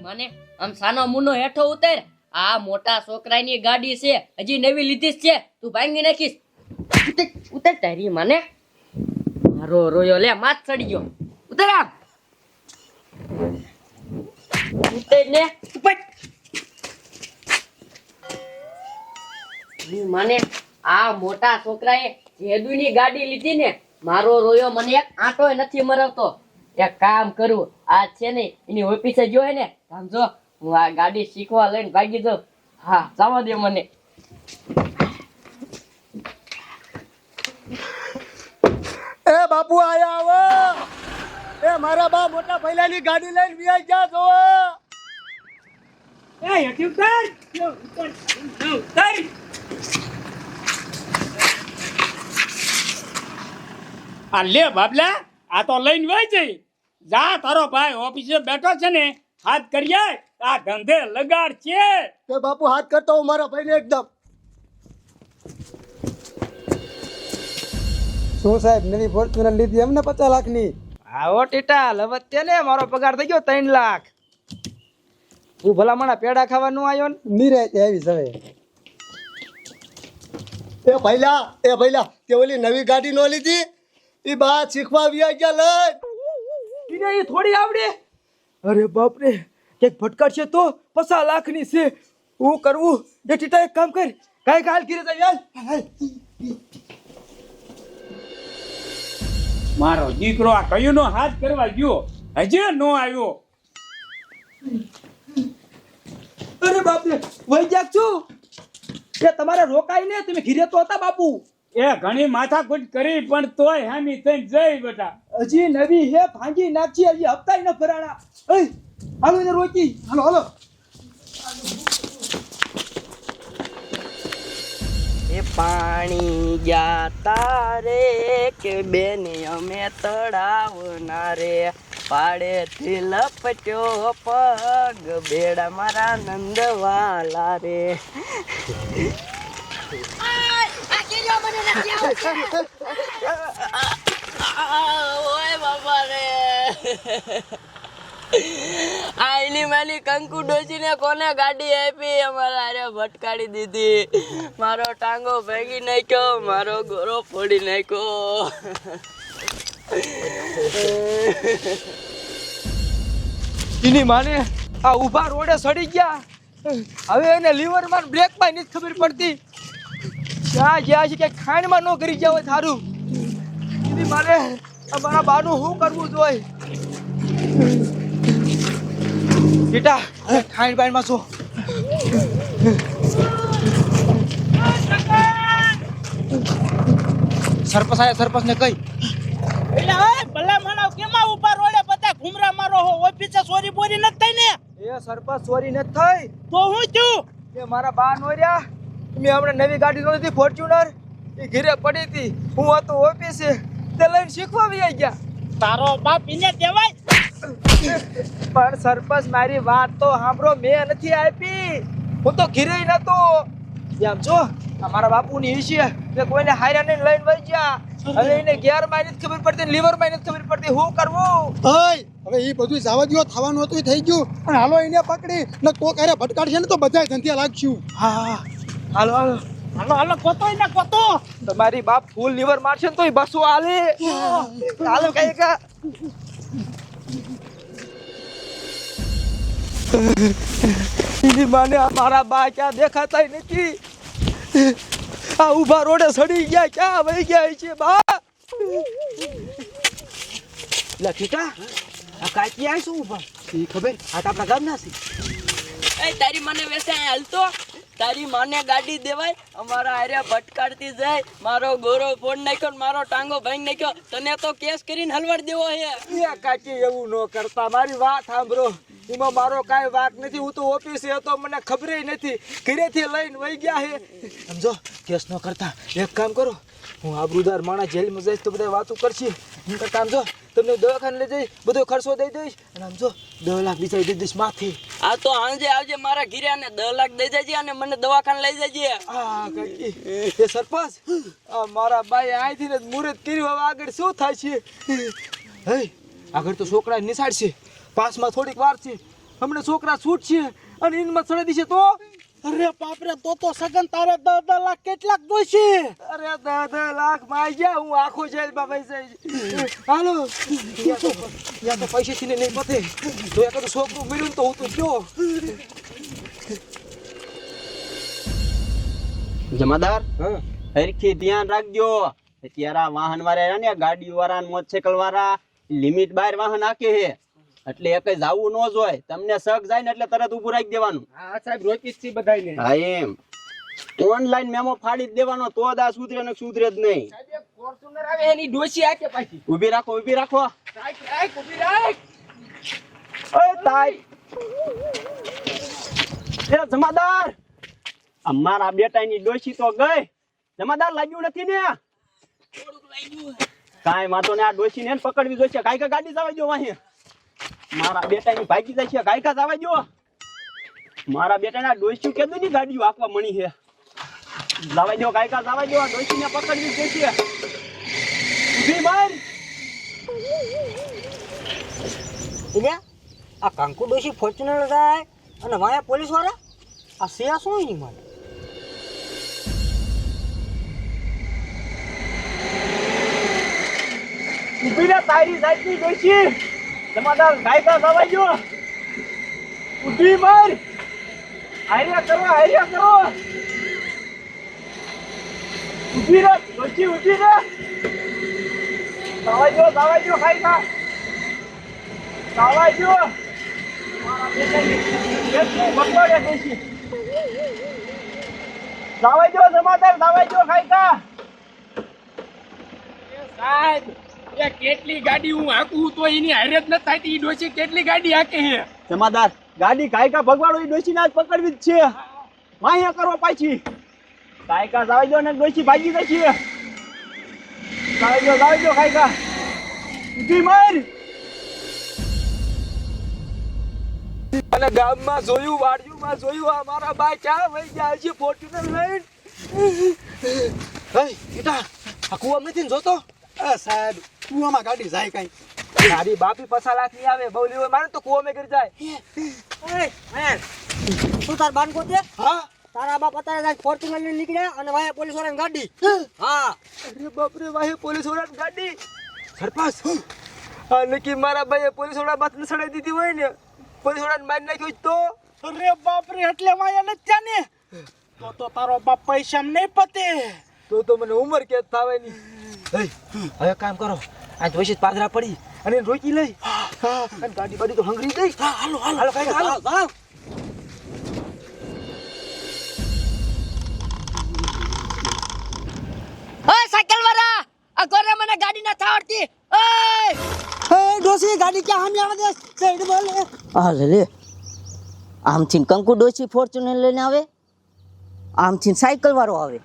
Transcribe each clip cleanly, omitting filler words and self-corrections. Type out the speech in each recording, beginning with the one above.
મને આમ સાનો મુનો હેઠો ઉતર. આ મોટા છોકરાની ગાડી છે, હજી નવી લીધી છે, તું ભાંગી નાખીશ. ઉતર તારી મને. મારો રોયો લે માથ ચડી ગયો. ઉતર આમ. ઉતર ને ઉપર. મને આ મોટા છોકરાએ જેદુની ગાડી લીધી ને, મારો રોયો મને એક આંટો નથી મરાવતો. એક કામ કરું, આ છે ને એની ઓફિસે જો હે ને, સમજો હું આ ગાડી શીખવા લઈને ભાગી જાઉં. હા, જવા દે મને. એ બાપુ આયા આવો. એ મારા બા મોટા ભૈલાની ગાડી લઈને વિયા ગયા છો. એ હેઠી ઉતાર. ઉતાર. આ લે બાબલા, આ તો લઈને વહી જઈ. જા, તારો ભાઈ ઓફિસે બેઠો છે ને, હાથ કરીએ આ ધંધે લગાડ છે. તે બાપુ હાથ કરતો હું મારા ભાઈને એકદમ. શું સાહેબ, નવી ફોર્ચ્યુનર લીધી એમને 50 લાખની? આવો ટીટા લવત્તે ને મારો પગાર થઈ ગયો 3 લાખ. તું ભલામણા પેડા ખાવાનું આવ્યો ને? નિરાતે આવી સવે. એ ભૈલા તે ઓલી નવી ગાડી નો લીધી? એ બા શીખવા વિયા ગયા લઈ. એને એ થોડી આવડે. અરે બાપ રે, એક ભટકાડ છે તો 50 લાખની છે. હું કરવું એ ટીટા, એક કામ કર, કાઈ કાલ કરી દે યાર. મારો દીકરો આ કયું નો હાથ કરવા ગયો, હજી નો આવ્યો. અરે બાપ રે, વહી જાગ છું. એ તમારે રોકાય ને, તમે ઘીરે તો હતા બાપુ. એ ઘણી માથાકૂટ કરી પણ તોય હામી થઈને જઈ બેટા. હજી નવી હે, ભાંગી નાખી, હજી હપ્તાય ન ભરાણા. એ હાલો એને રોકી. હાલો. એ પાણી ગયા તારે કે બેને અમે તળાવના રે, પાડેથી લપટ્યો પગ બેડા મારા નંદવાલા રે. ઓય બાબા રે, આઈલી માલી કંકુ ડોસીને કોને ગાડી આપી? અમારા હારે ભટકાડી દીધી. મારો ટાંગો ભાંગી નાખ્યો, મારો ગોરો ફોડી નાખ્યો. એની માને આ ઊભા રોડે સડી ગયા. હવે એને લીવરમાં બ્રેકમાં નથી ખબર પડતી. ક્યાં ગયા છે કે ખાંડમાં ન કરી ગયા હોય થારું. એની માને અમારા બાનું શું કરવું જોઈએ? બેટા ખાંડ બાઈમાં છો. સરપંચ ને કઈ એટલે ઓય ભલા માણસ કેમાં ઉપર રોડે બધા ઘુમરા મારો હો, ઓફિસે ચોરી બોરી ન થઈ ને? એ સરપંચ ચોરી ન થઈ તો હું છું કે મારા બા નો રહ્યા. મેં હમણાં નવી ગાડી લો લીધી ફોર્ચ્યુનર, એ ઘરે પડી હતી. હું હતો ઓફિસે, તે લઈને શીખવા આવી ગયા. તારો બાપ એને દેવાય. પણ સરપંચ મારી વાત તો સાંભળો, મેં નથી આપી. હું તો ઘરે નતો. એમ જો અમારા બાપુની ઈશી કે કોઈને હાર્યા નહીં લઈને વહી ગયા. હવે એને ગેર માં નથી ખબર પડતી, લીવર માં નથી ખબર પડતી. શું કરવું? હવે એ બધું જવા દો, થવાનું હતું થઈ ગયું. પણ હાલો એને પકડી ને તો ક્યારે ભટકાડશે ને તો બધાય ધંધિયા લાગશું. હા હાલો કોતો ને કોતો તમારી બાપ ફૂલ લીવર મારશે ને તોય બસો હાલે. હાલો કઈ કા માને મારા બા ક્યાં દેખાતા નથી. આ ઉભા રોડે સડી ગયા, ક્યાં વહી ગયા છે બા? લખીતા આ કાકી આ શું ઉભા? ખબર આ તો આપણા ગામના છે. એ તારી મને વેસે હાલતો, તારી માને ગાડી દેવાય? અમારા આર્યા ભટકાડતી જાય, મારો ગોરો ફોડ નાખ્યો, મારો ટાંગો ભાંગી નાખ્યો. તને તો કેસ કરીને હલવાડ દેવો હે. એ કાકી એવું ન કરતા, મારી વાત સાંભળો. એમાં મારો કાંઈ વાક નથી. હું તો ઓફિસે હતો, મને ખબર નથી. ઘરેથી લઈને વહી ગયા હે. સમજો, કેસ ન કરતા એક કામ કરો, હું આબરૂદાર માણસ જેલમાં જઈશ તો બધા વાતો કરશે. એમ કરતા સમજો તમને દવાખાને લઈ જઈ બધો ખર્ચો દઈ દઈશ અને આમ જો 10 લાખ બીજા દઈ દઈશ માથે. આ તો આંજે આવજે મારા ઘીરે અને 10 લાખ દઈ જજે અને મને દવાખાને લઈ જજે. આ કાકી એ સરપંચ આ મારા બાઈ અહીંથી ને મુહૂર્ત કર્યું હવે આગળ શું થાય છે? હે આગળ તો છોકરા નિશાળ છે, પાસમાં થોડીક વાર છે, હમણાં છોકરા છૂટ છે અને ઇનમાં ચડી દીશે તો અરે બાપરે તો સગન તારે 10 લાખ કેટલાક જોઈશે? અરે 10 લાખ માં ગયા હું આખો જેલમાં પૈસા હાલો યા તો પૈસા થી નહીં પતે તો એક તો છોકરું મળ્યું તો હું તો ગયો. જમાદાર હરખી ધ્યાન રાખજો. અત્યારે આ વાહન વાળા ને ગાડી વાળા મોટરસાયકલ વાળા લિમિટ બહાર વાહન હાકે છે એટલે એક જાવું ન જોય. તમને શક જાય ને એટલે તરત ઊભું રાખી દેવાનું. હા સાહેબ રોકી જ છે બધાને. હા એમ ઓનલાઈન મેમો ફાડી જ દેવાનો તો જ આ સુધરે ને સુધરે જ નહીં. ફોર્ચ્યુનર આવે એની ડોસી આકે પાછી. ઊભી રાખો ઊભી રાખો. રાખ ઊભી રાખ. ઓય તાઈ એ જમાદાર અમારા બેટાની ડોસી તો ગઈ. જમાદાર લાગ્યું નથી ને? કાંઈ વાંધો ને આ ડોસી ને પકડવી જોઈશે. કાંઈ ગાડી જવા દો વાહી. મારા બેટાની ભાગી જાય છે. કાંઈ જવા દો. મારા બેટાના ડોસી કેદું ની ગાડીઓ આખવા મણી છે. જવા દો કાંઈ જવા દો. ડોસી ને પકડવી જોઈશે. ઊભી માર. આ કાંકુ ડોશી ફોર્ચ્યુનર જાય અને વાયા પોલીસ વાળા આ સિયા શું નહીં મારે? ઊભી રે તારી જાતની ડોસી. જમાદાર કાંઈ જવા દો. ઊભી માર. હાર્યા કરો હાર્યા કરો. ઊભી રે ડોસી ઊભી રે. જવા દો ખાઈ ખા. જવા દો. મારા બેટાની કેટલી બકવાડે ડોસી. જવા દો જમાદાર જવા દો ખાઈ ખા. સાહેબ એ કેટલી ગાડી હું હાકું તો એની હારે જ ન થાય. ઈ ડોસી કેટલી ગાડી હાકે છે. જમાદાર ગાડી કાયકા ભગવાડો એ ડોસી ના જ પકડવી જ છે. વાહિયા કરો પાછી. કાયકા જવા દો ને ડોસી ભાગી જશે. જવા દો કાયકા. ઊભી માર. અને ગામમાં જોયું વાડિયુંમાં જોયું આ મારા બા ક્યાં વહી ગયા છે ફોર્ચ્યુનર લઈને. હે બેટા આ કુવામાં નથી ને જોતો? સાહેબ કુવામાં ગાડી જાય કઈ? તારી બાપી 50 લાખ ની આવે બહુલી હોય મારે તો કુવામાં કરી જાય. તું તાર બાન કોતે હા તારા બાપ અત્યારે ફોર્ચ્યુનર લઈને નીકળ્યા અને વાયા પોલીસ વાળાની ગાડી. હા અરે બાપરે વાહે પોલીસ વાળાની ગાડી. સરપંચ આ નક્કી મારા ભાઈએ પોલીસ વાળા બાત સડાઈ દીધી હોય ને પોલીસ વાળાને મારી નાખ્યો તો અરે બાપરે એટલે વાયા નથી ત્યાં ને તો તારો બાપ પૈસા નહીં પતે. તો મને ઉંમર કે થાવે ની. હવે કામ કરો આજ વૈશે પાદરા પડી અને એને રોકી લઈ અને ગાડી બાડી તો હંગરી દઈ. હાલો હાલો કઈ હાલો જાવ. ઓય સાયકલ વાળા આ કોરે મને ગાડી ના થાવડતી. ઓય એ ડોસી ગાડી ક્યાં સામે આવે દે સાઈડ બોલે. હા લે આમથી કંકુ ડોસી ફોર્ચ્યુનર લઈને આવે, આમથી સાયકલ વાળો આવે.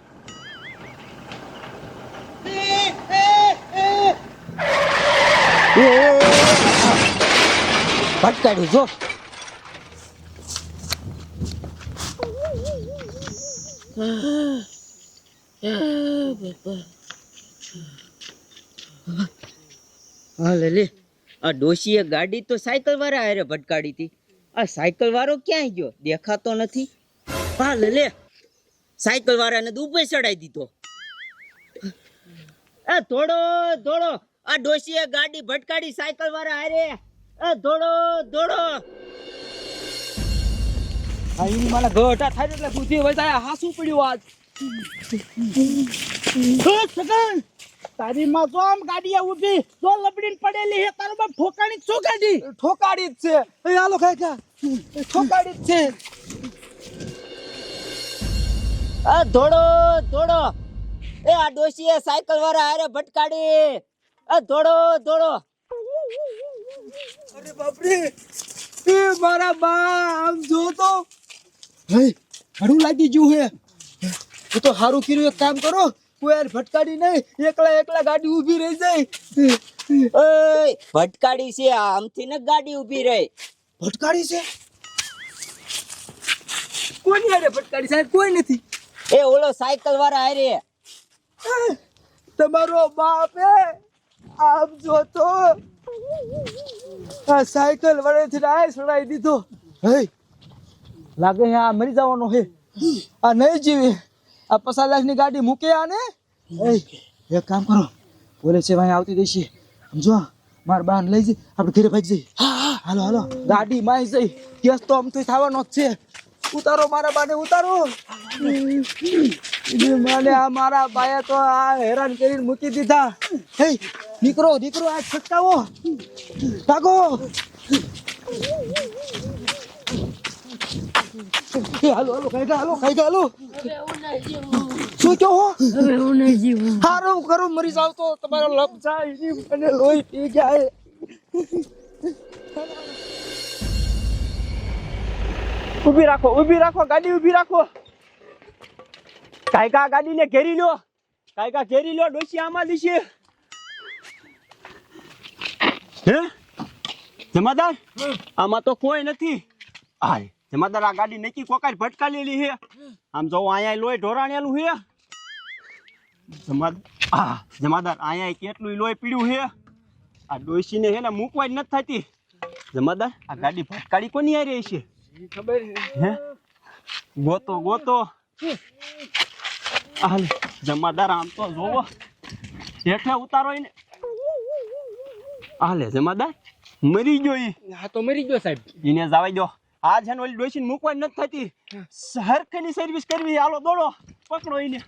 ભટકાડ્યું જો. હા લે આ ડોશીએ ગાડી તો સાયકલ વાળા હારે ભટકાડી હતી. આ સાયકલ વાળો ક્યાંય ગયો દેખાતો નથી. હા લે સાયકલ વાળાને ઉપર ચડાઈ દીધો. એ ધોડો ધોડો આ ડોશીએ ગાડી ભટકાડી સાયકલ વાળા હારે. એ ધોડો ધોડો. આ ઈની મારા ગોટા થાય એટલે બુદ્ધિ વજાય હાસું પડ્યું આજ. સગન તારી માં જો આમ ગાડી ઊભી જો લબડીને પડેલી હે તારો બાપ ઠોકાણી શું ગાડી ઠોકાડી જ છે. એ હાલો ખાઈ ઠોકાડી જ છે. એ ધોડો ધોડો એ આ ડોશીએ સાયકલ વાળા હારે ભટકાડી. એ ધોડો ધોડો. અરે બાપરે એ મારા બા આમ જો તો હે હરું લાગી ગયું હે. એ તો હારું કર્યું એક કામ કરો કોઈ યાર ભટકાડી નહીં એકલા ગાડી ઊભી રહી જાય. ઓય ભટકાડી છે આમથી ને ગાડી ઊભી રહી. ભટકાડી છે? કોની હારે ભટકાડી સાહેબ? કોઈ નથી. એ ઓલો સાયકલ વાળા હારે. તમારો બાપ આમ જો તો આ સાયકલ વડેથી આ સડાઈ દીધો. હે લાગે હે આ મરી જવાનો હે. આ નહીં જીવે. આ 50 લાખની ગાડી મૂકે આને. એક કામ કરો, પોલીસ છે ભાઈ આવતી દેશે. સમજો માર બાન લઈ જઈ આપણે ઘરે ભાગી જઈ. હાલો હાલો ગાડી માં જઈ. કેસ તો આમ તો થવાનો જ છે. ઉતારો મારા બાને ઉતારો. માને આ મારા બાએ તો આ હેરાન કરીને મૂકી દીધા. હે દીકરો દીકરો આ છટકાવો ભાગો. હાલો હાલો કઈ હાલો કઈ હાલો. શું કહો હો? હારું કરું મરી જાવ તો તમારો લપ જાય અને લોહી પી જાય. ઊભી રાખો ગાડી ઊભી રાખો. કાયકા ગાડીને ઘેરી લો. ડોશી આમાં દીશે. હે જમાદાર આમાં તો કોઈ નથી. હાય જમાદાર આ ગાડી નક્કી કોકાર ભટકાલેલી છે. આમ જો અહીંયા લોહી ઢોરાણેલું છે. જમાદાર અહીંયા કેટલું લોહી પીડ્યું છે. આ ડોશીને હે ને મૂકવા જ નથી થતી. જમાદાર આ ગાડી ભટકાડી કોની આવી રહી છે? ખબર હે ગોતો હાલ જમાદાર આમ તો જોવો હેઠે ઉતારો ને. હાલે જમાદાર મરી ગયો ઈ. હા તો મરી ગયો સાહેબ. એને જવા દો. આ છે ને ઓલી ડોશીને મૂકવા નથી થતી. હરખની સર્વિસ કરવી. હાલો દોડો પકડો એને.